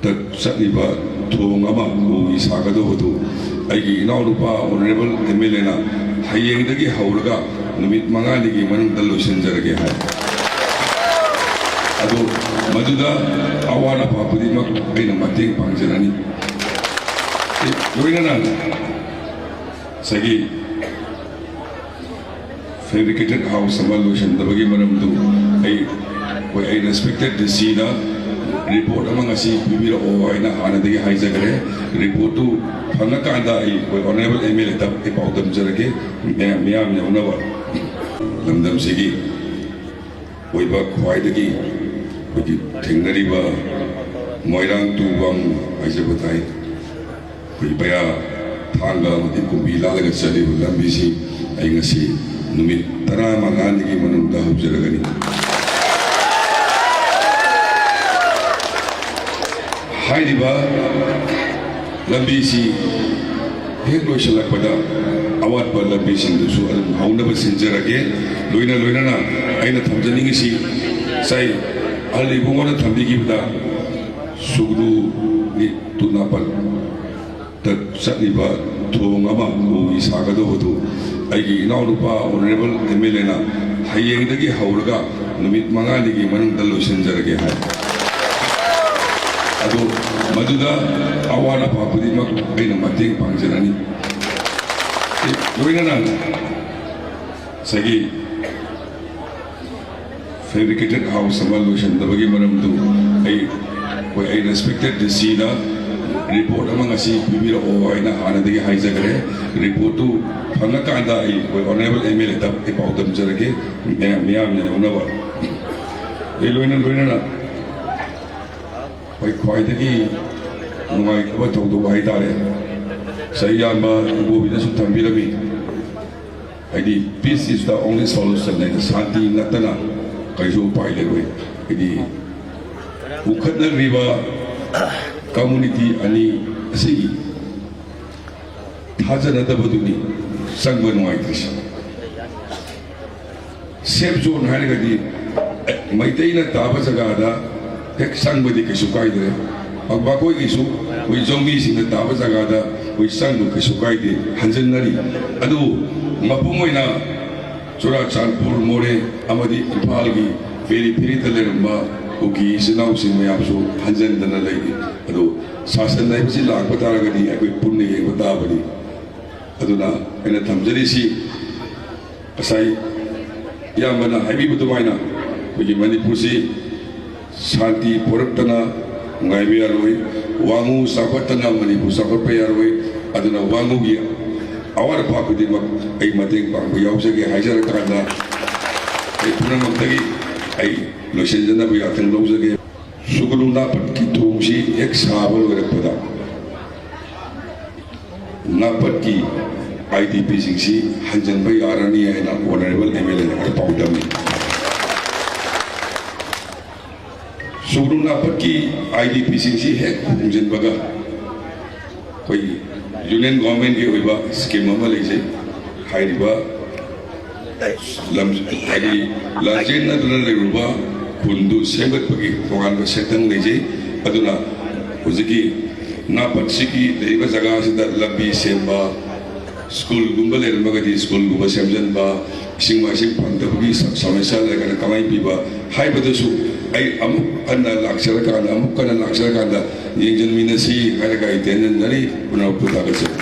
ꯆꯠꯂꯤꯕ ꯊꯣꯡ ꯑꯃ ꯎꯒꯤ ꯁꯥꯒꯗꯧꯕꯗꯨ ꯑꯩꯒꯤ ꯏꯅꯥꯎꯅꯨꯄꯥ ꯑꯣꯅꯔꯦꯕꯜ MLAꯅ ꯍꯌꯦꯡꯗꯒꯤ ꯍꯧꯔꯒ ꯅꯨꯃꯤꯠ 5ꯅꯤꯒꯤ ꯃꯅꯨꯡꯗ ꯂꯣꯏꯁꯤꯟꯖꯔꯒꯦ ꯍꯥꯏ ꯑꯗꯨ ꯃꯗꯨꯗ ꯑꯋꯥꯠ ꯑꯄꯥ ꯈꯨꯗꯤꯡꯃꯛ ꯑꯩꯅ ꯃꯇꯦꯡ ꯄꯥꯡꯖꯔꯅꯤ ꯂꯣꯏꯅꯅ ꯉꯁꯥꯏꯒꯤ ꯐꯦꯕ꯭ꯔꯤꯀꯦꯇꯦꯠ ꯍꯥꯎꯁ ꯑꯃ ꯂꯣꯏꯁꯤꯟꯗꯕꯒꯤ ꯃꯔꯝꯗꯨ ꯑꯩ ꯔꯦꯁꯄꯦꯛꯇꯦꯠ DCꯗ ꯔꯤꯄꯣꯔꯠ ꯑꯃ ꯉꯁꯤ ꯄꯤꯕꯤꯔꯛꯑꯣ ꯍꯥꯏꯅ ꯍꯥꯟꯅꯗꯒꯤ ꯍꯥꯏꯖꯈ꯭ꯔꯦ ꯔꯤꯄꯣꯔꯠꯇꯨ ꯐꯪꯉꯀꯥꯟꯗ ꯑꯩ ꯑꯣꯅꯔꯦꯕꯜ MLAꯗ ꯑꯩ ꯄꯥꯎ ꯇꯝꯖꯔꯒꯦ ꯃꯤꯌꯥꯝ ꯌꯧꯅꯕ ꯂꯝꯗꯝꯁꯤꯒꯤ ꯑꯣꯏꯕ ꯈ꯭ꯋꯥꯏꯗꯒꯤ ꯑꯩꯈꯣꯏꯒꯤ ꯊꯦꯡꯅꯔꯤꯕ ꯃꯣꯏꯔꯥꯡ ꯇꯨꯕꯝ ꯍꯥꯏꯖꯕ ꯇꯥꯏ ꯑꯩꯈꯣꯏ ꯕꯌꯥ ꯊꯥꯡꯒ ꯑꯃꯗꯤ ꯀꯨꯝꯕꯤ ꯂꯥꯜꯂꯒ ꯆꯠꯂꯤꯕ ꯂꯝꯕꯤꯁꯤ ꯑꯩ ꯉꯁꯤ ꯅꯨꯃꯤꯠ 15ꯅꯤꯒꯤ ꯃꯅꯨꯡꯗ ꯍꯧꯖꯔꯒꯅꯤ ꯍꯥꯏꯔꯤꯕ ꯂꯝꯕꯤꯁꯤ ꯍꯦꯛ ꯂꯣꯏꯁꯤꯜꯂꯛꯄꯗ ꯑꯋꯥꯠꯄ ꯂꯝꯕꯤꯁꯤꯡꯗꯨꯁꯨ ꯑꯗꯨꯝ ꯍꯧꯅꯕ ꯁꯤꯟꯖꯔꯒꯦ ꯂꯣꯏꯅꯅ ꯑꯩꯅ ꯊꯝꯖꯅꯤꯡꯉꯤꯁꯤ ꯉꯁꯥꯏ ꯑꯍꯜ ꯏꯕꯨꯡꯉꯣꯅ ꯊꯝꯕꯤꯈꯤꯕꯗ ꯁꯨꯒ꯭ꯔꯨꯒꯤ ꯇꯨꯅꯥꯄꯜꯗ ꯆꯠꯂꯤꯕ ꯊꯣꯡ ꯑꯃ ꯎꯒꯤ ꯁꯥꯒꯗꯧꯕꯗꯨ ꯑꯩꯒꯤ ꯏꯅꯥꯎꯅꯨꯄꯥ ꯑꯣꯅꯔꯦꯕꯜ MLAꯅ ꯍꯌꯦꯡꯗꯒꯤ ꯍꯧꯔꯒ ꯅꯨꯃꯤꯠ 5ꯅꯤꯒꯤ ꯃꯅꯨꯡꯗ ꯂꯣꯏꯁꯤꯟꯖꯔꯒꯦ ꯍꯥꯏ ꯑꯗꯨ ꯃꯗꯨꯗ ꯑꯋꯥꯠ ꯑꯄꯥ ꯈꯨꯗꯤꯡꯃꯛ ꯑꯩꯅ ꯃꯇꯦꯡ ꯄꯥꯡꯖꯔꯅꯤ ꯂꯣꯏꯅꯅ ꯉꯁꯥꯏꯒꯤ ꯐꯦꯕ꯭ꯔꯤꯀꯦꯇꯦꯠ ꯍꯥꯎꯁ ꯑꯃ ꯂꯣꯏꯁꯤꯟꯗꯕꯒꯤ ꯃꯔꯝꯗꯨ ꯑꯩ ꯔꯦꯁꯄꯦꯛꯇꯦꯠ DCꯗ ꯔꯤꯄꯣꯔꯠ ꯑꯃꯉꯁꯤ ꯄꯤꯕꯤꯔꯛꯑꯣ ꯍꯥꯏꯅ ꯍꯥꯟꯅꯗꯒꯤ ꯍꯥꯏꯖꯈ꯭ꯔꯦ ꯔꯤꯄꯣꯔꯠꯇꯨ ꯐꯪꯉꯀꯥꯟꯗ ꯑꯩ ꯑꯣꯅꯔꯦꯕꯜ MLAꯗ ꯑꯩ ꯄꯥꯎ ꯇꯝꯖꯔꯒꯦ ꯃꯤꯌꯥꯝ ꯌꯧꯅꯕ ꯂꯣꯏꯅꯅ ꯑꯩꯈꯣꯏ ꯈ꯭ꯋꯥꯏꯗꯒꯤ ꯅꯨꯡꯉꯥꯏꯇꯕ ꯊꯧꯗꯣꯛ ꯍꯥꯏꯇꯥꯔꯦ ꯏꯌꯥꯝꯕ ꯏꯕꯣꯕꯤꯅꯁꯨ ꯊꯝꯕꯤꯔꯝꯃꯤ ꯍꯥꯏꯗꯤ ꯄꯤꯁ ꯏꯁ ꯗ ꯑꯣꯟꯂꯤ ꯁꯣꯂꯨꯁꯟ ꯍꯥꯏꯅ ꯁꯥꯟꯇꯤ ꯅꯠꯇꯅ ꯀꯩꯁꯨ ꯎꯄꯥꯏ ꯂꯩꯔꯣꯏ ꯍꯥꯏꯗꯤ ꯎꯈꯠꯅꯔꯤꯕ ꯀꯝꯃꯨꯅꯤꯇꯤ ꯑꯅꯤ ꯑꯁꯤꯒꯤ ꯊꯥꯖꯅꯗꯕꯗꯨꯅꯤ ꯆꯪꯕ ꯅꯨꯡꯉꯥꯏꯇ꯭ꯔꯤꯁꯤ ꯁꯦꯐ ꯖꯣꯟ ꯍꯥꯏꯔꯒꯗꯤ ꯃꯩꯇꯩꯅ ꯇꯥꯕ ꯖꯒꯥꯗ ꯍꯦꯛ ꯆꯪꯕꯗꯤ ꯀꯩꯁꯨ ꯀꯥꯏꯗ꯭ꯔꯦ ꯃꯈꯣꯏꯒꯤꯁꯨ ꯑꯩꯈꯣꯏ ꯖꯣꯡꯕꯤꯁꯤꯡꯅ ꯇꯥꯕ ꯖꯒꯥꯗ ꯑꯩꯈꯣꯏ ꯆꯪꯕ ꯀꯩꯁꯨ ꯀꯥꯏꯗꯦ ꯍꯟꯖꯤꯟꯅꯔꯤ ꯑꯗꯨ ꯃꯄꯨꯡ ꯑꯣꯏꯅ ꯆꯨꯔꯥꯆꯥꯟꯄꯨꯔ ꯃꯣꯔꯦ ꯑꯃꯗꯤ ꯏꯝꯐꯥꯜꯒꯤ ꯐꯦꯔꯤꯗ ꯂꯩꯔꯝꯕ ꯀꯨꯀꯤ ꯏꯆꯤꯜ ꯏꯅꯥꯎꯁꯤꯡ ꯃꯌꯥꯝꯁꯨ ꯍꯟꯖꯤꯟꯗꯅ ꯂꯩꯔꯤ ꯑꯗꯨ ꯁꯥꯁꯟ ꯍꯥꯏꯕꯁꯤ ꯂꯥꯛꯄ ꯇꯥꯔꯒꯗꯤ ꯑꯩꯈꯣই ꯄꯨꯟꯅ ꯌꯦꯡꯕ ꯇꯥꯕꯅꯤ ꯑꯗꯨꯅ ꯑꯩꯅ ꯊꯝꯖꯔꯤꯁꯤ ꯉꯁꯥꯏ ꯏꯌꯥꯝꯕꯅ ꯍꯥꯏꯕꯤꯕ ꯑꯗꯨꯃꯥꯏꯅ ꯑꯩꯈꯣꯏꯒꯤ ꯃꯅꯤꯄꯨꯔꯁꯤ ꯁꯥꯟꯇꯤ ꯄꯨꯔꯛꯇꯅ ꯅꯨꯡꯉꯥꯏꯕ ꯌꯥꯔꯣꯏ ꯋꯥꯡꯉꯨ ꯆꯥꯎꯈꯠꯇꯅ ꯃꯅꯤꯄꯨꯔ ꯆꯥꯎꯈꯠꯄ ꯌꯥꯔꯣꯏ ꯑꯗꯨꯅ ꯋꯥꯡꯉꯨꯒꯤ ꯑꯋꯥꯠ ꯑꯄꯥ ꯈꯨꯗꯤꯡꯃꯛ ꯑꯩ ꯃꯇꯦꯡ ꯄꯥꯡꯕ ꯌꯥꯎꯖꯒꯦ ꯍꯥꯏꯖꯔꯀꯥꯟꯗ ꯑꯩ ꯄꯨꯝꯅꯃꯛꯇꯒꯤ ꯑꯩ ꯂꯣꯏꯁꯤꯟꯖꯅꯕ ꯌꯥꯊꯪ ꯂꯧꯖꯒꯦ ꯁꯨꯒ꯭ꯔꯨ ꯅꯥꯄꯠꯀꯤ ꯊꯣꯡꯁꯤ ꯍꯦꯛ ꯁꯥꯕ ꯂꯣꯏꯔꯛꯄꯗ ꯅꯥꯄꯠꯀꯤ IDPꯁꯤꯡꯁꯤ ꯍꯟꯖꯤꯟꯕ ꯌꯥꯔꯅꯤ ꯍꯥꯏꯅ ꯑꯣꯅꯔꯦꯕꯜ MLAꯅ ꯄꯥꯎ ꯇꯝꯃꯤ ꯁꯨꯒ꯭ꯔꯨ ꯅꯥꯄꯠꯀꯤ IDPꯁꯤꯡꯁꯤ ꯍꯦꯛ ꯍꯣꯡꯖꯤꯟꯕꯒ ꯑꯩꯈꯣꯏ ꯌꯨꯅꯤꯌꯟ ꯒꯣꯚꯔꯟꯃꯦꯟꯠꯀꯤ ꯑꯣꯏꯕ ꯁ꯭ꯀꯤꯝ ꯑꯃ ꯂꯩꯖꯩ ꯍꯥꯏꯔꯤꯕ ꯍꯥꯏꯗꯤ ꯂꯥꯟꯖꯦꯟꯅꯗꯨꯅ ꯂꯩꯔꯨꯕ ꯈꯨꯟꯗꯨ ꯁꯦꯝꯒꯠꯄꯒꯤ ꯇꯣꯉꯥꯟꯕ ꯁꯦꯟꯊꯪ ꯂꯩꯖꯩ ꯑꯗꯨꯅ ꯍꯧꯖꯤꯛꯀꯤ ꯅꯥꯄꯠꯁꯤꯒꯤ ꯂꯩꯔꯤꯕ ꯖꯒꯥꯁꯤꯗ ꯂꯝꯕꯤ ꯁꯦꯝꯕ ꯁ꯭ꯀꯨꯜꯒꯨꯝꯕ ꯂꯩꯔꯝꯃꯒꯗꯤ ꯁ꯭ꯀꯨꯜꯒꯨꯝꯕ ꯁꯦꯝꯖꯤꯟꯕ ꯏꯁꯤꯡ ꯃꯥꯏꯁꯤꯡ ꯐꯪꯗꯕꯒꯤ ꯁꯃꯁ꯭ꯌꯥ ꯂꯩꯔꯒꯅ ꯀꯃꯥꯏꯅ ꯄꯤꯕ ꯍꯥꯏꯕꯗꯨꯁꯨ ꯑꯩ ꯑꯃꯨꯛ ꯍꯟꯅ ꯂꯥꯛꯆꯔꯀꯥꯟꯗ ꯌꯦꯡꯁꯤꯟꯃꯤꯟꯅꯁꯤ ꯍꯥꯏꯔꯒ ꯑꯩ ꯇꯦꯟꯖꯟꯖꯔꯤ ꯄꯨꯝꯅꯃꯛꯄꯨ ꯊꯥꯒꯠꯆꯔꯤ